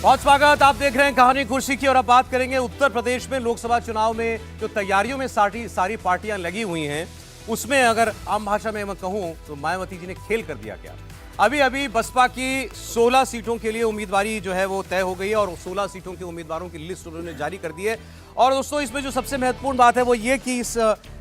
बहुत स्वागत। आप देख रहे हैं कहानी कुर्सी की और अब बात करेंगे उत्तर प्रदेश में लोकसभा चुनाव में जो तैयारियों में सारी पार्टियां लगी हुई हैं, उसमें अगर आम भाषा में मैं कहूं तो मायावती जी ने खेल कर दिया क्या। अभी अभी बसपा की 16 सीटों के लिए उम्मीदवारी जो है वो तय हो गई है और 16 सीटों के उम्मीदवारों की लिस्ट उन्होंने जारी कर दी है। और दोस्तों, इसमें जो सबसे महत्वपूर्ण बात है वो ये कि इस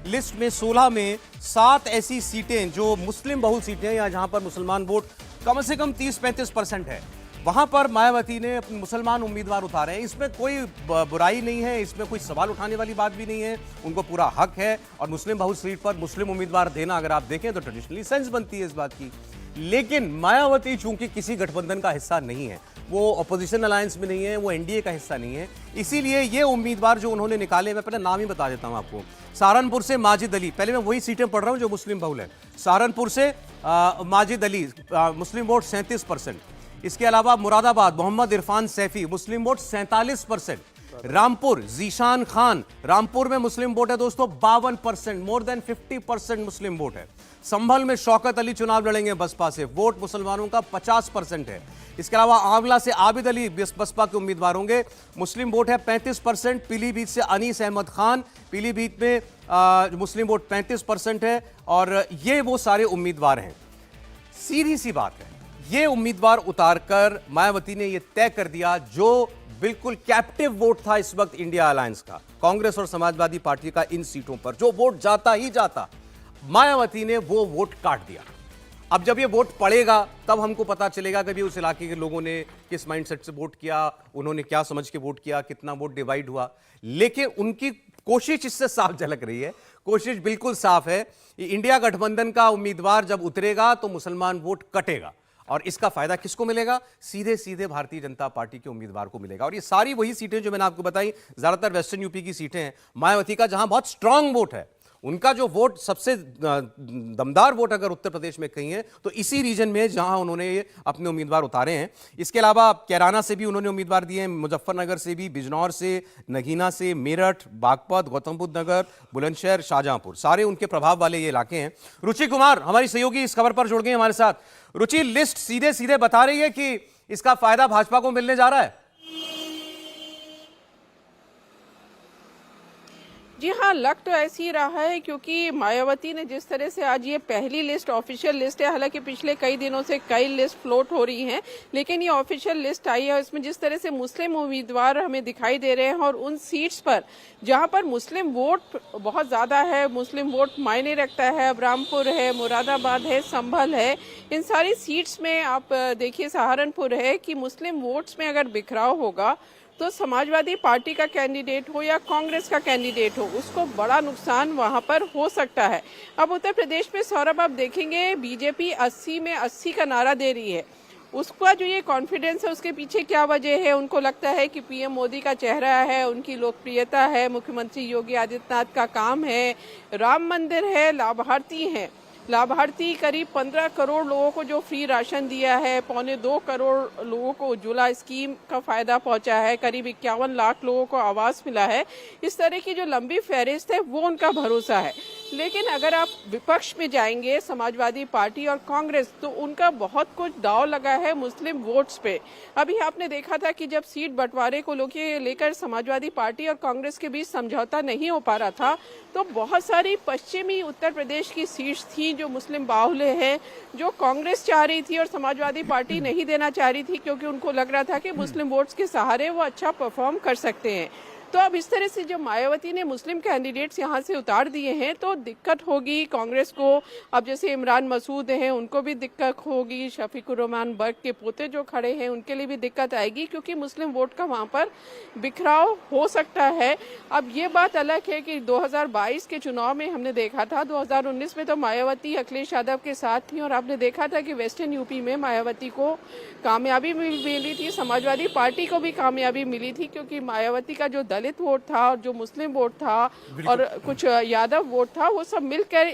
लिस्ट में 16 में 7 ऐसी सीटें जो मुस्लिम बहुल सीटें हैं या जहां पर मुसलमान वोट कम से कम 30-35% है, वहां पर मायावती ने अपने मुसलमान उम्मीदवार उतारे हैं। इसमें कोई बुराई नहीं है, इसमें कोई सवाल उठाने वाली बात भी नहीं है, उनको पूरा हक है। और मुस्लिम बहुल सीट पर मुस्लिम उम्मीदवार देना अगर आप देखें तो ट्रेडिशनली सेंस बनती है इस बात की। लेकिन मायावती चूंकि किसी गठबंधन का हिस्सा नहीं है, वो ऑपोजिशन अलायंस में नहीं है, वो एनडीए का हिस्सा नहीं है, इसीलिए ये उम्मीदवार जो उन्होंने निकाले, मैं पहले नाम ही बता देता हूं आपको। सहारनपुर से माजिद अली, पहले मैं वही सीटें पढ़ रहा हूं जो मुस्लिम बहुल है। सहारनपुर से माजिद अली, मुस्लिम वोट 37%। इसके अलावा मुरादाबाद मोहम्मद इरफान सैफी, मुस्लिम वोट 47%। रामपुर जीशान खान, रामपुर में मुस्लिम वोट है दोस्तों 52%, मोर देन 50% मुस्लिम वोट है। संभल में शौकत अली चुनाव लड़ेंगे बसपा से, वोट मुसलमानों का 50% है। इसके अलावा आंवला से आबिद अली बसपा के उम्मीदवार होंगे, मुस्लिम वोट है 35%। पीलीभीत से अनीस अहमद खान, पीलीभीत में मुस्लिम वोट 35% है। और ये वो सारे उम्मीदवार हैं। सीधी सी बात है, ये उम्मीदवार उतारकर मायावती ने यह तय कर दिया जो बिल्कुल कैप्टिव वोट था इस वक्त इंडिया अलायंस का, कांग्रेस और समाजवादी पार्टी का इन सीटों पर जो वोट जाता ही जाता, मायावती ने वो वोट काट दिया। अब जब ये वोट पड़ेगा तब हमको पता चलेगा कि उस इलाके के लोगों ने किस माइंडसेट से वोट किया, उन्होंने क्या समझ के वोट किया, कितना वोट डिवाइड हुआ। लेकिन उनकी कोशिश इससे साफ झलक रही है, कोशिश बिल्कुल साफ है। इंडिया गठबंधन का उम्मीदवार जब उतरेगा तो मुसलमान वोट कटेगा और इसका फायदा किसको मिलेगा? सीधे सीधे भारतीय जनता पार्टी के उम्मीदवार को मिलेगा। और ये सारी वही सीटें जो मैंने आपको बताई, ज्यादातर वेस्टर्न यूपी की सीटें हैं मायावती का, जहां बहुत स्ट्रांग वोट है। उनका जो वोट सबसे दमदार वोट अगर उत्तर प्रदेश में कहीं है तो इसी रीजन में जहां उन्होंने अपने उम्मीदवार उतारे हैं। इसके अलावा कैराना से भी उन्होंने उम्मीदवार दिए हैं, मुजफ्फरनगर से भी, बिजनौर से, नगीना से, मेरठ, बागपत, गौतम बुद्ध नगर, बुलंदशहर, शाहजहांपुर, सारे उनके प्रभाव वाले ये इलाके हैं। रुचि कुमार हमारी सहयोगी इस खबर पर जुड़ गए हमारे साथ। रुचि, लिस्ट सीधे सीधे बता रही है कि इसका फायदा भाजपा को मिलने जा रहा है। जी हाँ, लग तो ऐसे ही रहा है क्योंकि मायावती ने जिस तरह से आज ये पहली लिस्ट ऑफिशियल लिस्ट है, हालांकि पिछले कई दिनों से कई लिस्ट फ्लोट हो रही हैं, लेकिन ये ऑफिशियल लिस्ट आई है। इसमें जिस तरह से मुस्लिम उम्मीदवार हमें दिखाई दे रहे हैं और उन सीट्स पर जहां पर मुस्लिम वोट बहुत ज्यादा है, मुस्लिम वोट मायने रखता है, अब रामपुर है, मुरादाबाद है, संभल है, इन सारी सीट्स में आप देखिए सहारनपुर है कि मुस्लिम वोट्स में अगर बिखराव होगा तो समाजवादी पार्टी का कैंडिडेट हो या कांग्रेस का कैंडिडेट हो, उसको बड़ा नुकसान वहां पर हो सकता है। अब उत्तर प्रदेश में सौरभ आप देखेंगे बीजेपी 80 में 80 का नारा दे रही है। उसका जो ये कॉन्फिडेंस है, उसके पीछे क्या वजह है? उनको लगता है कि पीएम मोदी का चेहरा है, उनकी लोकप्रियता है, मुख्यमंत्री योगी आदित्यनाथ का काम है, राम मंदिर है, लाभार्थी हैं। लाभार्थी करीब 15 करोड़ लोगों को जो फ्री राशन दिया है, 1.25 करोड़ लोगों को उज्ज्वला स्कीम का फायदा पहुंचा है, करीब 51 लाख लोगों को आवास मिला है। इस तरह की जो लंबी फहरिस्त है वो उनका भरोसा है। लेकिन अगर आप विपक्ष में जाएंगे, समाजवादी पार्टी और कांग्रेस, तो उनका बहुत कुछ दांव लगा है मुस्लिम वोट्स पे। अभी आपने देखा था कि जब सीट बंटवारे को लेकर समाजवादी पार्टी और कांग्रेस के बीच समझौता नहीं हो पा रहा था, तो बहुत सारी पश्चिमी उत्तर प्रदेश की सीट्स थी जो मुस्लिम बाहुल्य है, जो कांग्रेस चाह रही थी और समाजवादी पार्टी नहीं देना चाह रही थी क्योंकि उनको लग रहा था कि मुस्लिम वोट्स के सहारे वो अच्छा परफॉर्म कर सकते हैं। तो अब इस तरह से जब मायावती ने मुस्लिम कैंडिडेट्स यहाँ से उतार दिए हैं तो दिक्कत होगी कांग्रेस को। अब जैसे इमरान मसूद हैं, उनको भी दिक्कत होगी, शफीकुर रहमान बर्क के पोते जो खड़े हैं उनके लिए भी दिक्कत आएगी क्योंकि मुस्लिम वोट का वहाँ पर बिखराव हो सकता है। अब ये बात अलग है कि 2022 के चुनाव में हमने देखा था, 2019 में तो मायावती अखिलेश यादव के साथ थी और आपने देखा था कि वेस्टर्न यूपी में मायावती को कामयाबी मिली थी, समाजवादी पार्टी को भी कामयाबी मिली थी क्योंकि मायावती का जो दल दलित वोट था और जो मुस्लिम वोट था और कुछ यादव वोट था, वो सब मिलकर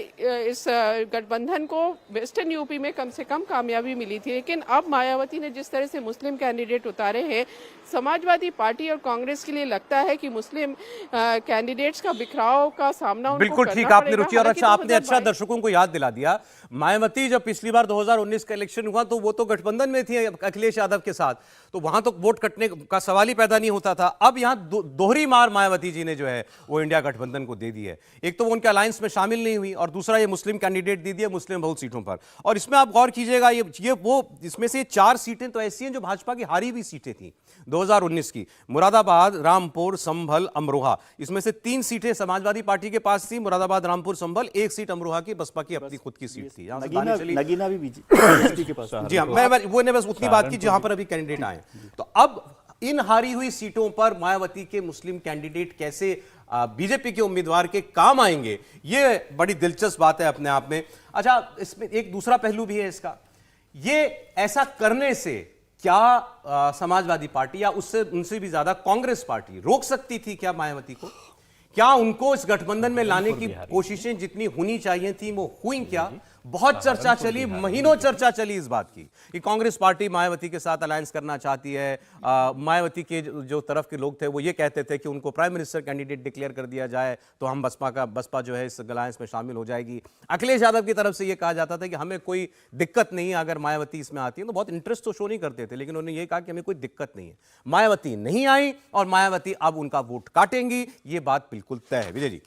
इस गठबंधन को वेस्टर्न यूपी में कम से कम कामयाबी मिली थी। लेकिन अब मायावती ने जिस तरह से मुस्लिम कैंडिडेट उतारे हैं, समाजवादी पार्टी और कांग्रेस के लिए लगता है कि मुस्लिम कैंडिडेट्स का बिखराव का सामना उनको बिल्कुल करना ठीक आपने पड़ेगा। रुचि, और अच्छा हालांकि आपने अच्छा दर्शकों को याद दिला दिया। मायावती जब पिछली बार 2019 का इलेक्शन हुआ तो वो तो गठबंधन में थी अखिलेश यादव के साथ, तो वहां तो वोट कटने का सवाल ही पैदा नहीं होता था। अब यहां दोहरी मार मायावती जी ने जो है वो इंडिया गठबंधन को दे दी है। एक तो वो उनके अलायंस में शामिल नहीं हुई और दूसरा ये मुस्लिम कैंडिडेट दे दिया मुस्लिम बहुत सीटों पर। और इसमें आप गौर कीजिएगा, ये वो इसमें से 4 सीटें तो ऐसी हैं जो भाजपा की हारी हुई सीटें थी 2019 की। मुरादाबाद, रामपुर, संभल, अमरोहा, इसमें से 3 सीटें समाजवादी पार्टी के पास थी, मुरादाबाद, रामपुर, संभल। 1 सीट अमरोहा की बसपा की अपनी खुद की सीट थी। नगीना भी बीजेपी के पास। जी हाँ, मैं बस उतनी बात की जहां पर अभी कैंडिडेट आए। तो अब इन हारी हुई सीटों पर मायावती के मुस्लिम कैंडिडेट कैसे बीजेपी के उम्मीदवार के काम आएंगे, ये बड़ी दिलचस्प बात है अपने आप में। अच्छा, इसमें एक दूसरा पहलू भी है इसका, ये ऐसा करने से क्या समाजवादी पार्टी या उससे उनसे भी ज्यादा कांग्रेस पार्टी रोक सकती थी क्या मायावती को? क्या उनको इस गठबंधन में लाने की कोशिशें जितनी होनी चाहिए थी वो हुई क्या? बहुत चर्चा चली, महीनों चर्चा चली इस बात की कि कांग्रेस पार्टी मायावती के साथ अलायंस करना चाहती है। मायावती के जो तरफ के लोग थे वो ये कहते थे कि उनको प्राइम मिनिस्टर कैंडिडेट डिक्लेयर कर दिया जाए तो हम बसपा जो है इस अलायंस में शामिल हो जाएगी। अखिलेश यादव की तरफ से ये कहा जाता था कि हमें कोई दिक्कत नहीं है अगर मायावती इसमें आती है। तो बहुत इंटरेस्ट तो शो नहीं करते थे, लेकिन उन्होंने ये कहा कि हमें कोई दिक्कत नहीं है। मायावती नहीं आई और मायावती अब उनका वोट काटेंगी, ये बात बिल्कुल तय है। विजय जी,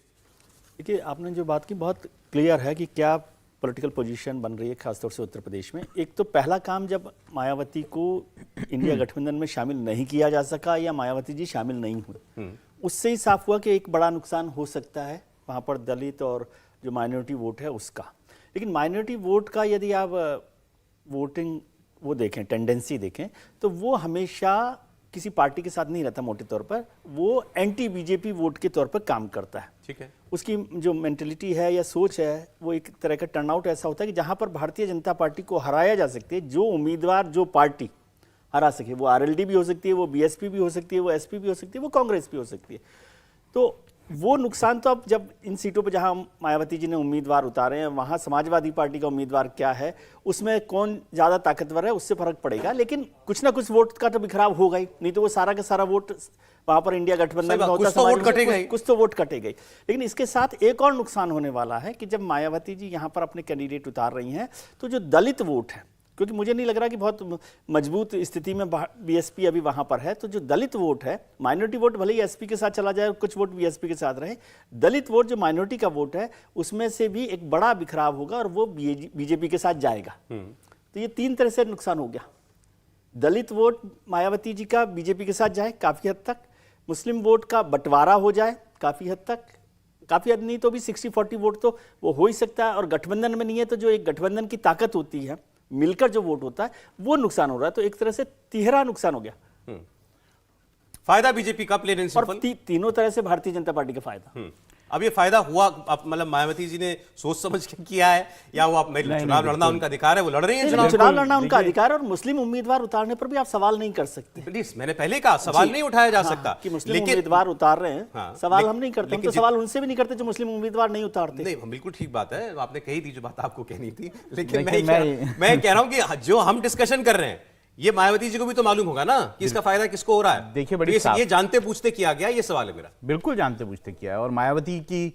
देखिए, आपने जो बात की बहुत क्लियर है कि क्या पॉलिटिकल पोजीशन बन रही है खासतौर से उत्तर प्रदेश में। एक तो पहला काम, जब मायावती को इंडिया गठबंधन में शामिल नहीं किया जा सका या मायावती जी शामिल नहीं हुए, उससे ही साफ हुआ कि एक बड़ा नुकसान हो सकता है वहाँ पर दलित और जो माइनॉरिटी वोट है उसका। लेकिन माइनॉरिटी वोट का यदि आप वोटिंग वो देखें, टेंडेंसी देखें, तो वो हमेशा किसी पार्टी के साथ नहीं रहता। मोटे तौर पर वो एंटी बीजेपी वोट के तौर पर काम करता है। ठीक है, उसकी जो मेंटलिटी है या सोच है, वो एक तरह का टर्नआउट ऐसा होता है कि जहां पर भारतीय जनता पार्टी को हराया जा सकती है, जो उम्मीदवार जो पार्टी हरा सके, वो आरएलडी भी हो सकती है, वो बीएसपी भी हो सकती है, वो एसपी भी हो सकती है, वो कांग्रेस भी हो सकती है। तो वो नुकसान तो अब जब इन सीटों पर जहां मायावती जी ने उम्मीदवार उतारे हैं, वहां समाजवादी पार्टी का उम्मीदवार क्या है, उसमें कौन ज्यादा ताकतवर है, उससे फर्क पड़ेगा। लेकिन कुछ ना कुछ वोट का तो बिखराव होगा ही, नहीं तो वो सारा का सारा वोट वहां पर इंडिया गठबंधन में होता, कुछ तो वोट कटेगा ही। लेकिन इसके साथ एक और नुकसान होने वाला है कि जब मायावती जी यहां पर अपने कैंडिडेट उतार रही हैं, तो जो दलित वोट है, क्योंकि मुझे नहीं लग रहा कि बहुत मजबूत स्थिति में बीएसपी अभी वहां पर है, तो जो दलित वोट है, माइनॉरिटी वोट भले ही एसपी के साथ चला जाए, कुछ वोट बीएसपी के साथ रहे, दलित वोट जो माइनॉरिटी का वोट है उसमें से भी एक बड़ा बिखराव होगा और वो बीजेपी के साथ जाएगा। तो ये 3 तरह से नुकसान हो गया। दलित वोट मायावती जी का बीजेपी के साथ जाए काफी हद तक, मुस्लिम वोट का बंटवारा हो जाए काफी हद तक, काफी हद नहीं तो भी 60-40 वोट तो वो हो ही सकता है। और गठबंधन में नहीं है तो जो एक गठबंधन की ताकत होती है, मिलकर जो वोट होता है, वो नुकसान हो रहा है। तो एक तरह से तिहरा नुकसान हो गया। फायदा बीजेपी का प्लेन एंड सिंपल, तीनों तरह से भारतीय जनता पार्टी का फायदा। अब ये फायदा हुआ, मतलब मायावती जी ने सोच समझ के किया है या वो चुनाव लड़ना उनका अधिकार है, वो लड़ रही है चुनाव लड़ना उनका अधिकार है। और मुस्लिम उम्मीदवार उतारने पर भी आप सवाल नहीं कर सकते। मैंने पहले कहा सवाल नहीं उठाया जा सकता कि मुस्लिम उम्मीदवार उतार रहे हैं, सवाल हम नहीं करते। हम तो सवाल उनसे भी नहीं करते जो मुस्लिम उम्मीदवार नहीं उतारते। नहीं, बिल्कुल ठीक बात है, आपने कही थी जो बात आपको कहनी थी। लेकिन मैं कह रहा हूं कि जो हम डिस्कशन कर रहे हैं, ये मायावती जी को भी तो मालूम होगा ना कि इसका फायदा किसको हो रहा है। देखिए, बड़ी ये जानते पूछते किया गया, ये सवाल है मेरा। बिल्कुल जानते पूछते किया है। और मायावती की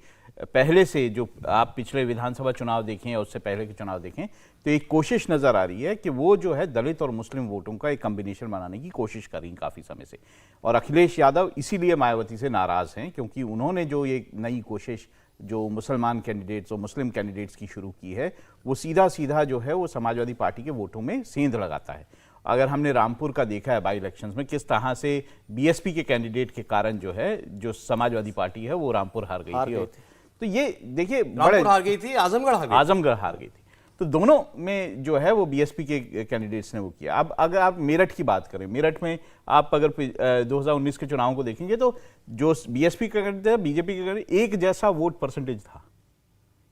पहले से जो आप पिछले विधानसभा चुनाव देखें या उससे पहले के चुनाव देखें, तो एक कोशिश नजर आ रही है कि वो जो है दलित और मुस्लिम वोटों का एक कॉम्बिनेशन बनाने की कोशिश कर रही काफी समय से। और अखिलेश यादव इसीलिए मायावती से नाराज हैं क्योंकि उन्होंने जो ये नई कोशिश जो मुसलमान कैंडिडेट्स और मुस्लिम कैंडिडेट्स की शुरू की है, वो सीधा सीधा जो है वो समाजवादी पार्टी के वोटों में सेंध लगाता है। अगर हमने रामपुर का देखा है बाई इलेक्शंस में, किस तरह से बीएसपी के कैंडिडेट के कारण जो है जो समाजवादी पार्टी है वो रामपुर हार गई थी। तो ये देखिए, रामपुर हार गई थी, आजमगढ़ हार गई थी। तो दोनों में जो है वो बीएसपी के कैंडिडेट्स ने वो किया। अब अगर आप मेरठ की बात करें, मेरठ में आप अगर 2019 के चुनाव को देखेंगे तो जो बीएसपी का कैंडिडेट था, बीजेपी का कैंडिडेट, एक जैसा वोट परसेंटेज था,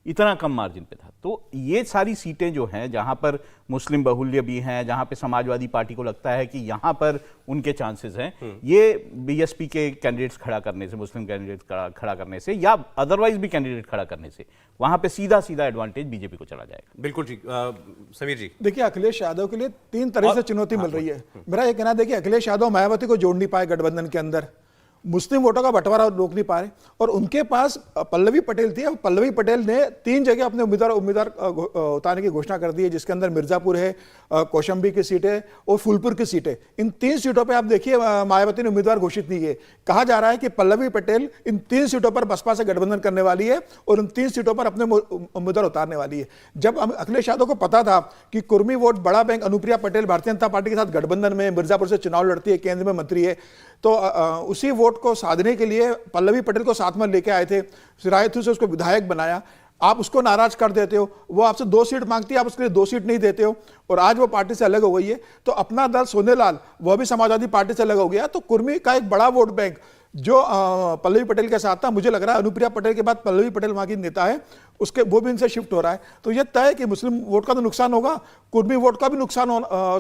इतना कम मार्जिन पे था। तो ये सारी सीटें जो हैं जहां पर मुस्लिम बहुल्य भी हैं, जहां पे समाजवादी पार्टी को लगता है कि यहां पर उनके चांसेस हैं, ये बीएसपी के कैंडिडेट्स खड़ा करने से, मुस्लिम कैंडिडेट्स खड़ा करने से या अदरवाइज भी कैंडिडेट खड़ा करने से वहां पे सीधा सीधा एडवांटेज बीजेपी को चला जाएगा। बिल्कुल ठीक। समीर जी, देखिए अखिलेश यादव के लिए 3 तरह से चुनौती मिल रही है। मेरा ये कहना है, देखिए अखिलेश यादव मायावती को जोड़ नहीं पाए गठबंधन के अंदर, मुस्लिम वोटों का बंटवारा रोक नहीं पा रहे, और उनके पास पल्लवी पटेल थी। अब पल्लवी पटेल ने 3 जगह अपने उम्मीदवार उतारने की घोषणा कर दी है, जिसके अंदर मिर्जापुर है, कौशाम्बी की सीट है और फूलपुर की सीट है। इन 3 सीटों पे आप देखिए मायावती ने उम्मीदवार घोषित नहीं किए। कहा जा रहा है कि पल्लवी पटेल इन 3 सीटों पर बसपा से गठबंधन करने वाली है और इन 3 सीटों पर अपने उम्मीदवार उतारने वाली है। जब अखिलेश यादव को पता था कि कुर्मी वोट बड़ा बैंक अनुप्रिया पटेल भारतीय जनता पार्टी के साथ गठबंधन में मिर्जापुर से चुनाव लड़ती है, केंद्र में मंत्री है, तो उसी वोट को साधने के लिए पल्लवी पटेल को साथ में लेके आए थे, सिरायतू से उसको विधायक बनाया। आप उसको नाराज कर देते हो, वो आपसे 2 सीट मांगती है, आप उसके लिए 2 सीट नहीं देते हो, और आज वो पार्टी से अलग हो गई है। तो अपना दल सोनेलाल वह भी समाजवादी पार्टी से अलग हो गया। तो कुर्मी का एक बड़ा वोट बैंक जो पल्लवी पटेल के साथ था, मुझे लग रहा है अनुप्रिया पटेल के बाद पल्लवी पटेल वहां की नेता है, उसके वो भी इनसे शिफ्ट हो रहा है। तो ये तय है कि मुस्लिम वोट का तो नुकसान होगा, कुर्मी वोट का भी नुकसान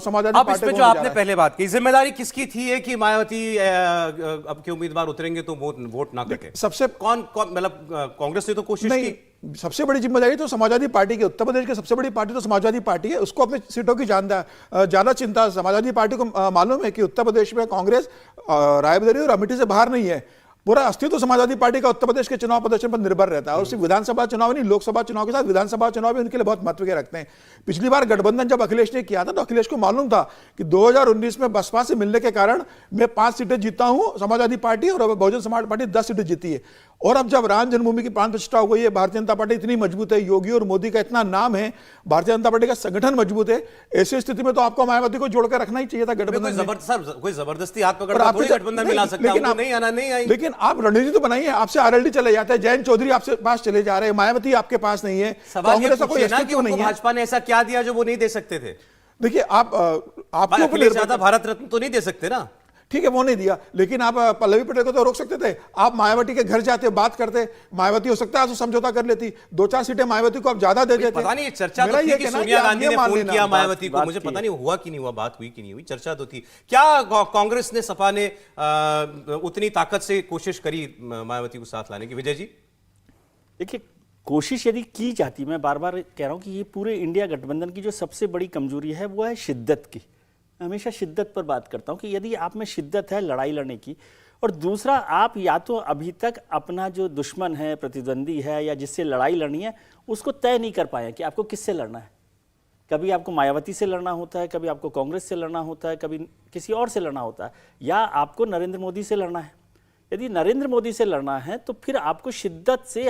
समाजवादी अब पार्टी इसमें को जो होने जा आपने रहा है। पहले बात की, जिम्मेदारी किसकी थी है कि मायावती अब के उम्मीदवार उतरेंगे तो वोट ना कटे? सबसे कौन मतलब कांग्रेस ने तो कोशिश नहीं, की। सबसे बड़ी जिम्मेदारी तो समाजवादी पार्टी की, उत्तर प्रदेश की सबसे बड़ी पार्टी तो समाजवादी पार्टी है, उसको अपनी सीटों की ज्यादा चिंता। समाजवादी पार्टी को मालूम है कि उत्तर प्रदेश में कांग्रेस रायबरेली और अमेठी से बाहर नहीं है। पूरा अस्तित्व समाजवादी पार्टी का उत्तर प्रदेश के चुनाव प्रदर्शन पर निर्भर रहता है, और सिर्फ विधानसभा चुनाव नहीं, लोकसभा चुनाव के साथ विधानसभा चुनाव भी उनके लिए बहुत महत्व के रखते हैं। पिछली बार गठबंधन जब अखिलेश ने किया था तो अखिलेश को मालूम था कि 2019 में बसपा से मिलने के कारण मैं 5 सीटें जीता हूं समाजवादी पार्टी, और बहुजन समाज पार्टी 10 सीटें जीती है। और अब जब राम जन्मभूमि की प्राण प्रतिष्ठा हो गई है, भारतीय जनता पार्टी इतनी मजबूत है, योगी और मोदी का इतना नाम है, भारतीय जनता पार्टी का संगठन मजबूत है, ऐसी स्थिति में तो आपको मायावती को जोड़कर रखना ही चाहिए था गठबंधन में। कोई जबरदस्ती हाथ पकड़ थोड़ी गठबंधन में ला सकता है, नहीं आना नहीं आई। लेकिन आप रणनीति तो बनाइए, आपसे आरएलडी चले जाते हैं, जयंत चौधरी आपसे पास चले जा रहे हैं, मायावती आपके पास नहीं है, सवाल ये कांग्रेस का कोई पूछिए ना कि अस्तित्व उनको नहीं है। भाजपा ने ऐसा क्या दिया जो वो नहीं दे सकते थे? देखिए आपको अखिलेश यादव भारत रत्न तो नहीं दे सकते ना। ठीक है, वो नहीं दिया, लेकिन आप पल्लवी पटेल को तो रोक सकते थे। आप मायावती के घर जाते, बात करते, मायावती हो सकता है तो समझौता कर लेती, 2-4 सीटें मायावती को आप ज्यादा दे देते। पता नहीं, चर्चा तो थी कि सोनिया गांधी ने फोन किया मायावती को, मुझे पता नहीं हुआ कि नहीं हुआ, बात हुई कि नहीं हुई, चर्चा तो थी। क्या कांग्रेस ने, सपा ने उतनी ताकत से कोशिश करी मायावती को साथ लाने की? विजय जी, देखिए कोशिश यदि की जाती, मैं बार बार कह रहा हूं कि ये पूरे इंडिया गठबंधन की जो सबसे बड़ी कमजोरी है वो है शिद्दत की। मैं हमेशा शिद्दत पर बात करता हूं कि यदि आप में शिद्दत है लड़ाई लड़ने की, और दूसरा आप या तो अभी तक अपना जो दुश्मन है, प्रतिद्वंदी है, या जिससे लड़ाई लड़नी है उसको तय नहीं कर पाए कि आपको किससे लड़ना है। कभी आपको मायावती से लड़ना होता है, कभी आपको कांग्रेस से लड़ना होता है, कभी किसी और से लड़ना होता है, या आपको नरेंद्र मोदी से लड़ना है। यदि नरेंद्र मोदी से लड़ना है तो फिर आपको शिद्दत से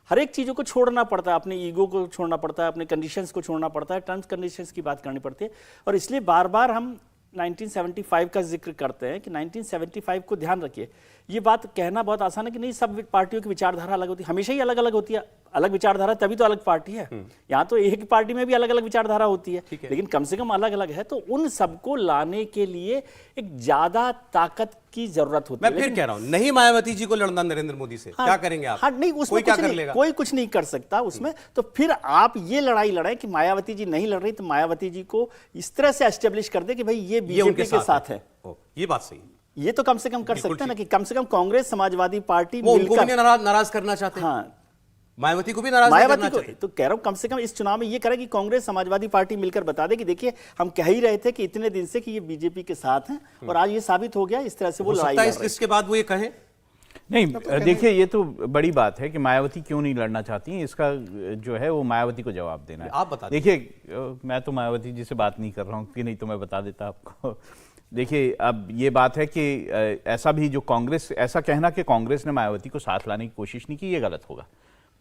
हर एक चीज़ों को छोड़ना पड़ता है, अपने ईगो को छोड़ना पड़ता है, अपने कंडीशंस को छोड़ना पड़ता है, टर्म्स कंडीशंस की बात करनी पड़ती है। और इसलिए बार बार हम 1975 का जिक्र करते हैं कि 1975 को ध्यान रखिए। ये बात कहना बहुत आसान है कि नहीं, सब पार्टियों की विचारधारा अलग होती है, हमेशा ही अलग अलग होती है। अलग विचारधारा तभी तो अलग पार्टी है। यहाँ तो एक पार्टी में भी अलग अलग विचारधारा होती है, लेकिन कम से कम अलग अलग है। तो उन सबको लाने के लिए एक ज्यादा ताकत की जरूरत होती है। मैं फिर कह रहा हूं, नहीं मायावती जी को लड़ना नरेंद्र मोदी से, क्या करेंगे आप? हाँ, नहीं, उसमें क्या कर लेगा? कोई कुछ नहीं कर सकता उसमें। तो फिर आप ये लड़ाई लड़ाई कि मायावती जी नहीं लड़ रही, तो मायावती जी को इस तरह से एस्टेब्लिश कर दे कि भाई ये बीजेपी के साथ है। ये बात सही है। ये तो कम से कम कर सकते हैं ना, कि कम से कम कांग्रेस समाजवादी पार्टी वो उनको भी मिलकर नाराज करना चाहते हैं। हाँ, मायावती को भी नाराज नहीं करना मायावती को चाहिए। तो कह रहा हूं कम से कम इस चुनाव में ये करे कि कांग्रेस समाजवादी पार्टी मिलकर बता दे कि देखिए हम कह ही रहे थे कि इतने दिन से कि ये बीजेपी के साथ हैं, और आज ये साबित हो गया। इस तरह से वो लड़ाई लड़ रहे हैं। इसके बाद वो ये कहें नहीं, देखिए ये तो बड़ी बात है कि मायावती क्यों नहीं लड़ना चाहती हैं, इसका जो है वो मायावती को जवाब देना है। आप बता देखिए मैं तो मायावती जी से बात नहीं कर रहा हूँ, कि नहीं तो मैं बता देता आपको। देखिए अब ये बात है कि ऐसा भी जो कांग्रेस, ऐसा कहना कि कांग्रेस ने मायावती को साथ लाने की कोशिश नहीं की, ये गलत होगा।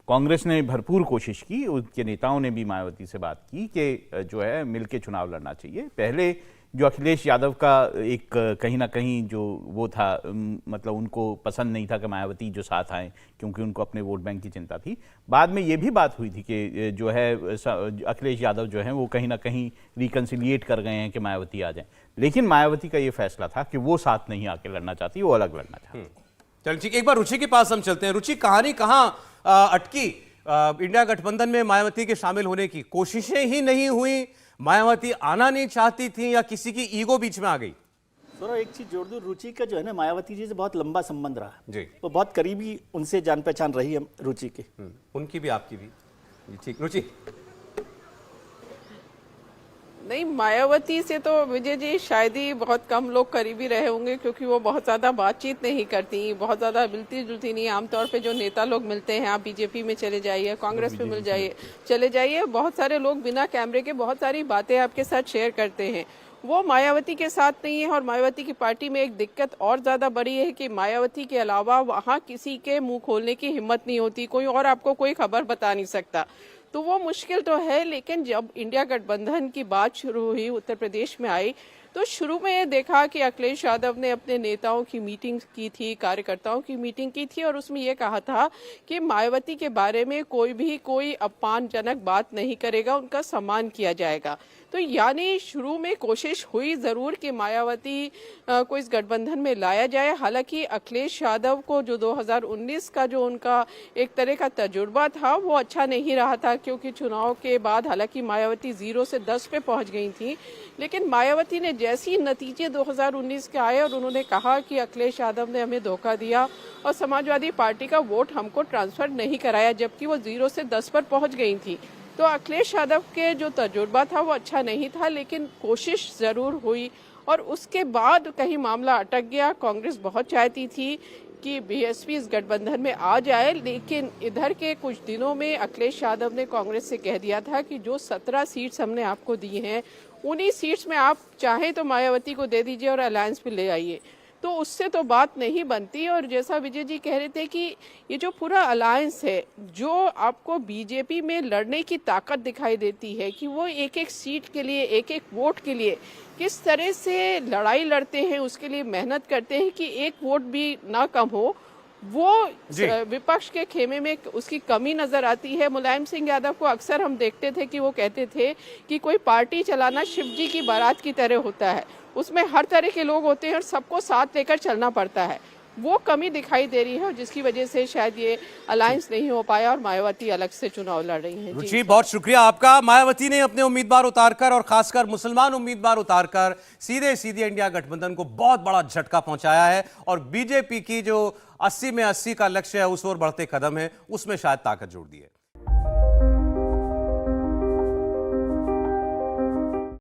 कांग्रेस ने भरपूर कोशिश की, उनके नेताओं ने भी मायावती से बात की कि जो है मिलके चुनाव लड़ना चाहिए। पहले जो अखिलेश यादव का एक कहीं ना कहीं जो वो था, मतलब उनको पसंद नहीं था कि मायावती जो साथ आए, क्योंकि उनको अपने वोट बैंक की चिंता थी। बाद में ये भी बात हुई थी कि जो है अखिलेश यादव जो हैं वो कहीं ना कहीं रिकन्सिलिएट कर गए हैं कि मायावती आ जाएं, लेकिन मायावती का ये फैसला था कि वो साथ नहीं आके लड़ना चाहती, वो अलग लड़ना चाहती। चल ठीक, एक बार रुचि के पास हम चलते हैं। रुचि, कहानी कहाँ अटकी इंडिया गठबंधन में मायावती के शामिल होने की कोशिशें ही नहीं हुई, मायावती आना नहीं चाहती थी, या किसी की ईगो बीच में आ गई? सर एक चीज जोड़ दूं, रुचि का जो है ना मायावती जी से बहुत लंबा संबंध रहा है जी। वो बहुत करीबी उनसे जान पहचान रही है रुचि की। उनकी भी आपकी भी जी, ठीक। रुचि, नहीं, मायावती से तो विजय जी शायद ही बहुत कम लोग करीबी रहे होंगे, क्योंकि वो बहुत ज्यादा बातचीत नहीं करती, बहुत ज्यादा मिलती जुलती नहीं। आमतौर पे जो नेता लोग मिलते हैं, आप बीजेपी में चले जाइए, कांग्रेस में चले जाइए, बहुत सारे लोग बिना कैमरे के बहुत सारी बातें आपके साथ शेयर करते हैं। वो मायावती के साथ नहीं है। और मायावती की पार्टी में एक दिक्कत और ज्यादा बड़ी है कि मायावती के अलावा वहाँ किसी के मुंह खोलने की हिम्मत नहीं होती, कोई और आपको कोई खबर बता नहीं सकता। तो वो मुश्किल तो है, लेकिन जब इंडिया गठबंधन की बात शुरू हुई, उत्तर प्रदेश में आई, तो शुरू में ये देखा कि अखिलेश यादव ने अपने नेताओं की मीटिंग की थी, कार्यकर्ताओं की मीटिंग की थी, और उसमें ये कहा था कि मायावती के बारे में कोई अपमानजनक बात नहीं करेगा, उनका सम्मान किया जाएगा। तो यानी शुरू में कोशिश हुई जरूर कि मायावती को इस गठबंधन में लाया जाए। हालांकि अखिलेश यादव को जो 2019 का जो उनका एक तरह का तजुर्बा था वो अच्छा नहीं रहा था, क्योंकि चुनाव के बाद हालांकि मायावती 0 से 10 पे पहुंच गई थी, लेकिन मायावती ने जैसे ही नतीजे 2019 के आए और उन्होंने कहा कि अखिलेश यादव ने हमें धोखा दिया और समाजवादी पार्टी का वोट हमको ट्रांसफर नहीं कराया, जबकि वो 0 से 10 पर पहुंच गई थी। तो अखिलेश यादव के जो तजुर्बा था वो अच्छा नहीं था, लेकिन कोशिश जरूर हुई। और उसके बाद कहीं मामला अटक गया। कांग्रेस बहुत चाहती थी कि बीएसपी इस गठबंधन में आ जाए, लेकिन इधर के कुछ दिनों में अखिलेश यादव ने कांग्रेस से कह दिया था कि जो 17 सीट्स हमने आपको दी हैं, उन्हीं सीट्स में आप चाहें तो मायावती को दे दीजिए और अलायंस पे ले आइए। तो उससे तो बात नहीं बनती। और जैसा विजय जी कह रहे थे कि ये जो पूरा अलायंस है, जो आपको बीजेपी में लड़ने की ताकत दिखाई देती है कि वो एक एक सीट के लिए, एक एक वोट के लिए किस तरह से लड़ाई लड़ते हैं, उसके लिए मेहनत करते हैं कि एक वोट भी ना कम हो, वो विपक्ष के खेमे में उसकी कमी नजर आती है। मुलायम सिंह यादव को अक्सर हम देखते थे कि वो कहते थे कि कोई पार्टी चलाना शिव जी की बारात की तरह होता है, उसमें हर तरह के लोग होते हैं और सबको साथ लेकर चलना पड़ता है। वो कमी दिखाई दे रही है और जिसकी वजह से शायद ये अलायंस नहीं हो पाया और मायावती अलग से चुनाव लड़ रही हैं। रुचि, बहुत शुक्रिया आपका। मायावती ने अपने उम्मीदवार उतारकर और खासकर मुसलमान उम्मीदवार उतारकर सीधे सीधे इंडिया गठबंधन को बहुत बड़ा झटका पहुंचाया है, और बीजेपी की जो 80 में 80 का लक्ष्य है, उस ओर बढ़ते कदम है, उसमें शायद ताकत जोड़ दी है।